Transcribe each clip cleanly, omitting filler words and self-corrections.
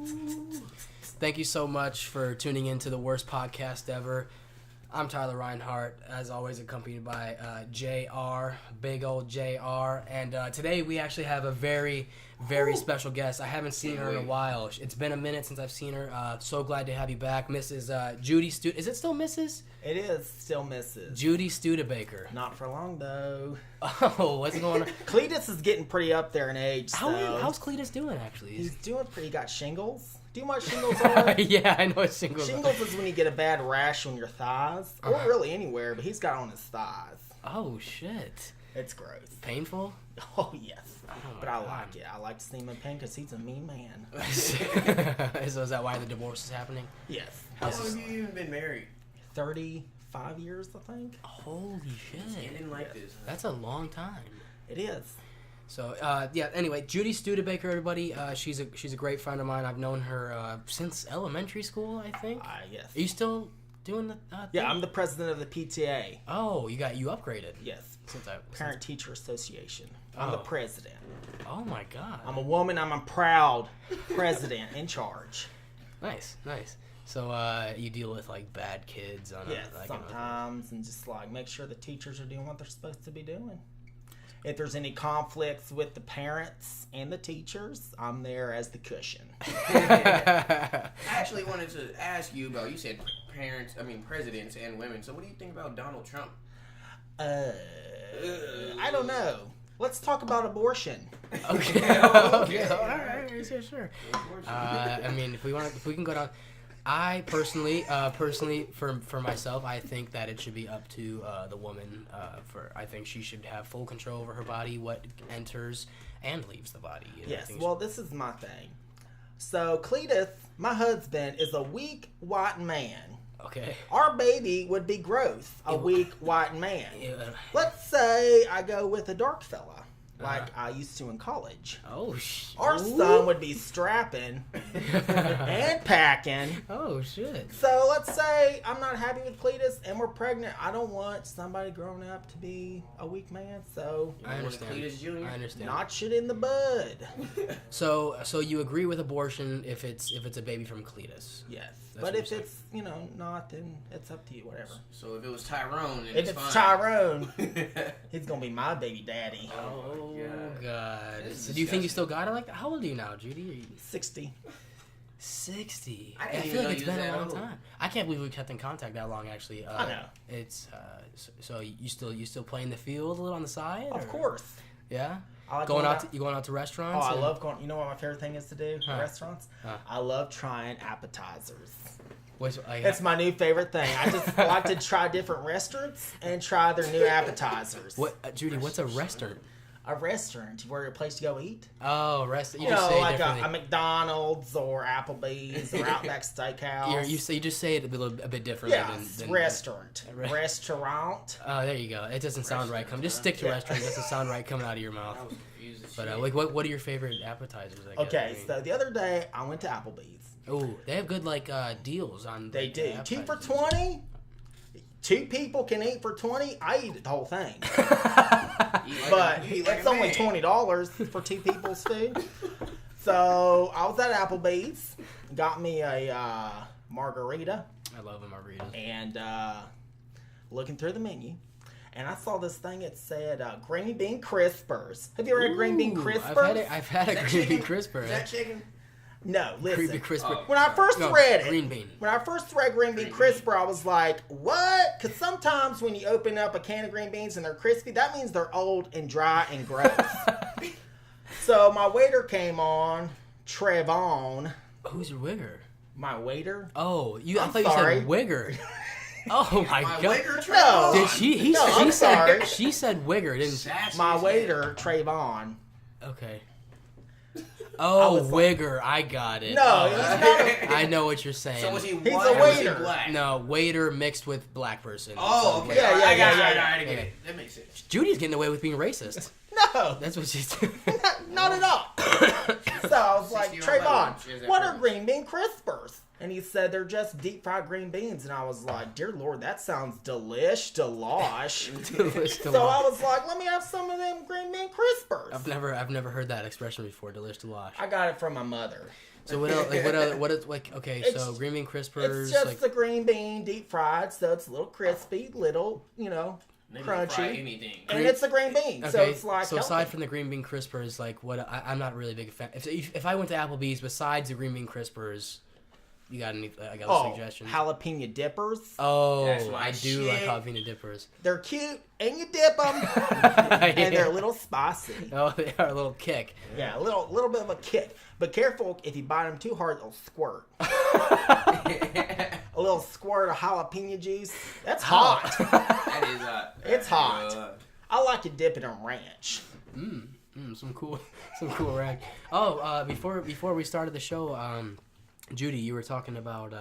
Thank you so much for tuning in to the worst podcast ever. I'm Tyler Reinhart, as always accompanied by JR, big old JR. And today we actually have a very, very special guest. I haven't seen her in a while. It's been a minute since I've seen her. So glad to have you back, Mrs. Judy Studer. Is it still Mrs.? It is still Mrs. Judy Studebaker. Not for long, though. Oh, what's going on? Cletus is getting pretty up there in age, How's Cletus doing, actually? He's doing pretty. He got shingles. Do you know what shingles are? Yeah, I know what shingles are. Shingles is when you get a bad rash on your thighs, or really anywhere, but he's got it on his thighs. Oh, shit. It's gross. Painful? Oh, yes. Oh, but I like it. I like to see him in pain because he's a mean man. So is that why the divorce is happening? Yes. How long have you even been married? 35 years, I think. Holy shit. I didn't like this. That's a long time. It is. So, anyway, Judy Studebaker, everybody. She's a great friend of mine. I've known her since elementary school, I think. Yes. Are you still doing the Yeah, I'm the president of the PTA. Oh, you upgraded. Yes. Since Parent-Teacher Association. I'm the president. Oh, my God. I'm a woman. I'm a proud president in charge. Nice. So, you deal with, like, bad kids on sometimes, and just, like, make sure the teachers are doing what they're supposed to be doing. If there's any conflicts with the parents and the teachers, I'm there as the cushion. I actually wanted to ask you about, you said presidents and women. So what do you think about Donald Trump? I don't know. Let's talk about abortion. Okay. All right. Sure. If we can go down. I personally, for myself, I think that it should be up to the woman. I think she should have full control over her body, what enters and leaves the body. Yes. Well, this is my thing. So Cletus, my husband, is a weak white man. Okay. Our baby would be gross, a weak white man. Yeah. Let's say I go with a dark fella. Like I used to in college. Oh, Our son would be strapping and packing. Oh, shit. So let's say I'm not happy with Cletus and we're pregnant. I don't want somebody growing up to be a weak man. So I understand. Cletus Jr.? I understand. notch it in the bud. So you agree with abortion if it's a baby from Cletus? Yes. That's But what if you're it's, not, then it's up to you, whatever. So if it was Tyrone, then If it's it's fine. Tyrone, he's going to be my baby daddy. Oh, God. This is So do you think you disgusting. still got it like that? How old are you now, Judy? Are you 60. 60. I I didn't feel even like know it's you been was a that long old. time. I can't believe we've kept in contact that long, actually. I know. It's so you still play in the field a little on the side? Of or- course. Yeah. I like Going out to restaurants? Oh, I and- love going. You know what my favorite thing is to do Huh. at restaurants? Huh. I love trying appetizers. Like, It's my new favorite thing. I just like to try different restaurants and try their new appetizers. what, Judy? What's a restaurant? A restaurant, where a place to go eat. Oh, restaurant. You You just know, say like differently. a McDonald's or Applebee's or Outback Steakhouse. You just say it a bit differently. Yeah, than restaurant. Re- Restaurant. Oh, there you go. It doesn't sound right. Just stick to Yeah. restaurant. It doesn't sound right coming out of your mouth. I was confused as But shit. what are your favorite appetizers? I guess? Okay, so the other day I went to Applebee's. Oh, they have good deals on. They like, do. 2 for appetizers. $20. 2 people can eat for $20. I eat the whole thing. But it's only $20 for 2 people's food. So I was at Applebee's, got me a margarita, I love a margarita. and looking through the menu, and I saw this thing. It said green bean crispers. Have you ever had green bean Ooh, crispers? I've had a Is that green bean chicken? crisper. Is that chicken? No, Green listen. bean crisper. Oh. When I first No, read it, green bean. When I first read green bean crisper, I was like, what? Because sometimes when you open up a can of green beans and they're crispy, that means they're old and dry and gross. So my waiter came on, Trevon. Who's your wigger? My waiter? Oh, I I'm thought sorry. you said wigger. Oh my My god. Waker No. Trevon. Did she No, I'm sorry. said she said wigger, didn't she? Sassy My as waiter, Trayvon. Okay. Oh, was like- wigger, I got it. No, Oh, he's hell. not. I know what you're saying. So was he He's white a or was he waiter. black? No, waiter mixed with black person. Oh, okay. Yeah, yeah, I got yeah, it. yeah, I yeah. get Yeah. it. That makes sense. Judy's getting away with being racist. No, That's what she's doing. not at all. So I was like, 60-year-old lady, she has Trayvon, that what are privilege. green bean crispers? And he said they're just deep fried green beans. And I was like, dear Lord, that sounds delish. So I was like, let me have some of them green bean crispers. I've never heard that expression before. Delish to wash. I got it from my mother. So what else? Like, what is like? Okay, so green bean crispers. It's just like, the green bean deep fried, so it's a little crispy, little, crunchy. Fry anything. And it's the green bean, so okay, it's like so healthy. aside from the green bean crispers, like what? I'm not really a big fan. If I went to Applebee's, besides the green bean crispers, you got any? I got a suggestion. Jalapeno dippers. Oh, That's my I do like shit. jalapeno dippers. They're cute, and you dip them, and they're a little spicy. Oh, they are a little kick. Yeah, a little bit of a kick. But careful, if you bite them too hard, they'll squirt. A little squirt of jalapeno juice. That's hot. That is hot. It's hot. I like to dip it in ranch. Some cool ranch. Oh, before we started the show, Judy, you were talking about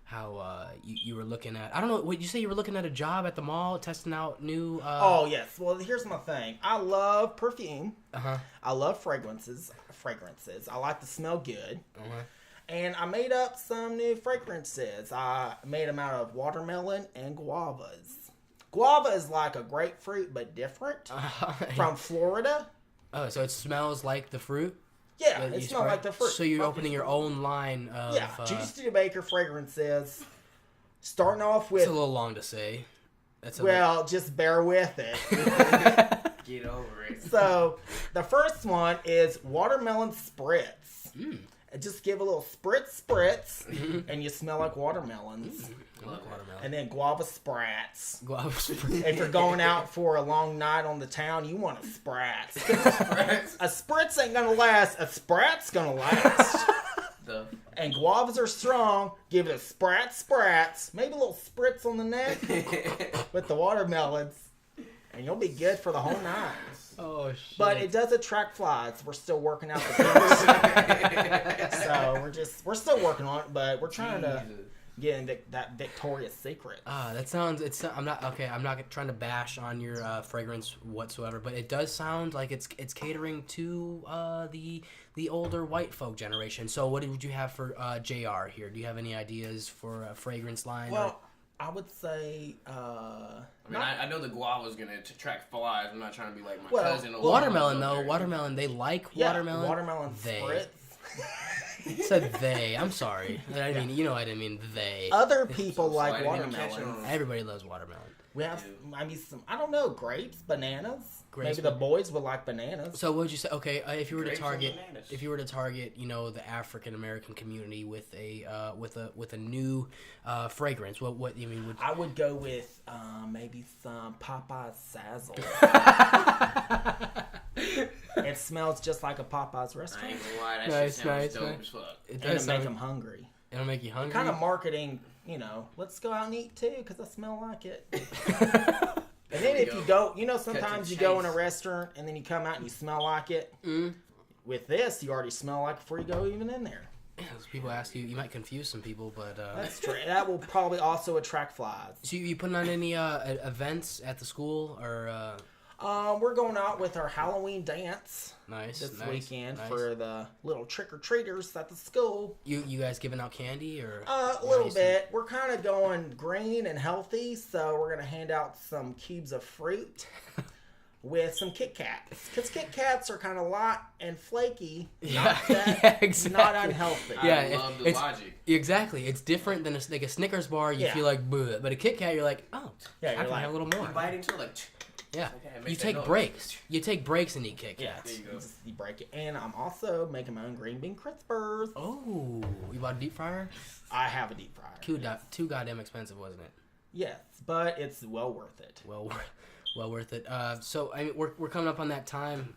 how you were looking at. I don't know. What you say? You were looking at a job at the mall, testing out new. Oh yes. Well, here's my thing. I love perfume. I love fragrances. I like to smell good. And I made up some new fragrances. I made them out of watermelon and guavas. Guava is like a grapefruit, but different. From Florida. Oh, so it smells like the fruit? Yeah, it smells like the fruit. So you're opening your own line of... Yeah, Judy Studer fragrances. Starting off with... It's a little long to say. Just bear with it. Get over it. So, the first one is watermelon spritz. Just give a little spritz, and you smell like watermelons. I like watermelon. And then guava sprats. Guava spritz. If you're going out for a long night on the town, you want a spratz. A spritz ain't gonna last. A sprat's gonna last. And guavas are strong. Give it a sprats. Maybe a little spritz on the neck with the watermelons. And you'll be good for the whole night. Oh, shit. But it does attract flies. We're still working out the kinks. So we're still working on it, but we're trying to get into that Victoria's Secret. That sounds. I'm not trying to bash on your fragrance whatsoever, but it does sound like it's catering to the older white folk generation. So what would you have for JR here? Do you have any ideas for a fragrance line? Well, I would say. I know the guava is gonna attract flies. I'm not trying to be like my cousin. Watermelon though. Watermelon. They like watermelon. Watermelon spritz. Said they. I'm sorry. I mean, I didn't mean they. Other people like watermelon. Everybody loves watermelon. We have, some, I don't know, grapes, bananas. Grapes, maybe the boys would like bananas. So what would you say? Okay, if you were to target, the African American community with a new fragrance, what you mean? I would go with maybe some Popeyes Sazzle. It smells just like a Popeyes restaurant. I ain't gonna lie, that shit sounds dope as fuck. It'll make them hungry. It'll make you hungry. Kind of marketing, let's go out and eat too because I smell like it. And then if you go, sometimes you go in a restaurant and then you come out and you smell like it. With this, you already smell like it before you go even in there. Yeah, people ask you might confuse some people, but... That's true. That will probably also attract flies. So you putting on any events at the school or... We're going out with our Halloween dance this weekend nice. for the little trick-or-treaters at the school. You guys giving out candy or? A little bit. We're kind of going green and healthy, so we're going to hand out some cubes of fruit with some Kit Kats. Because Kit Kats are kind of light and flaky, exactly. Not unhealthy. I love the logic. Exactly. It's different than a Snickers bar. You feel like, bleh. But a Kit Kat, you're like, oh, yeah, I can have a little more. You bite into it Yeah, okay, you take breaks. You take breaks and eat Kit Kats. Yeah, you break it. And I'm also making my own green bean crispers. Oh, you bought a deep fryer? I have a deep fryer. Too goddamn expensive, wasn't it? Yes, but it's well worth it. Well worth it. So I mean, we're coming up on that time.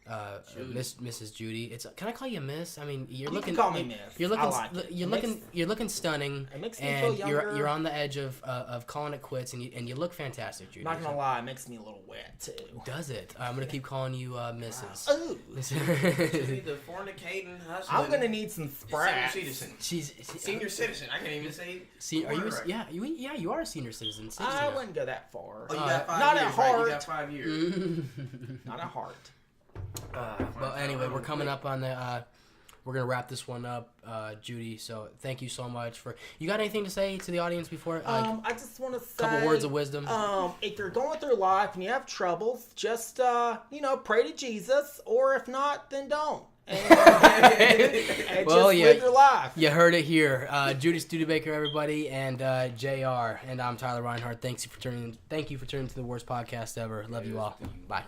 Mrs. Judy. Can I call you Miss? I mean, you're looking. You can call me Miss. You're looking. I like You're looking stunning. It makes me and feel younger. You're on the edge of calling it quits, and you look fantastic, Judy. Not gonna lie, it makes me a little wet too. Does it? I'm gonna keep calling you Mrs. Ooh. Judy, the fornicating hustler. I'm gonna need some sprats. She's senior citizen. I can't even say. Are you? Yeah, you are a senior citizen. I wouldn't go that far. Oh, you got 5 not years, at heart. Right? You got 5 years. Not at heart. But anyway, we're coming up on the. We're gonna wrap this one up, Judy. So thank you so much for. You got anything to say to the audience before? I just want to say. A couple words of wisdom. If you're going through life and you have troubles, just pray to Jesus, or if not, then don't. and Well, just yeah. live your life. You heard it here. Judy Studer, everybody, and JR. And I'm Tyler Reinhardt. Thank you for tuning in to the worst podcast ever. Love you all. Bye.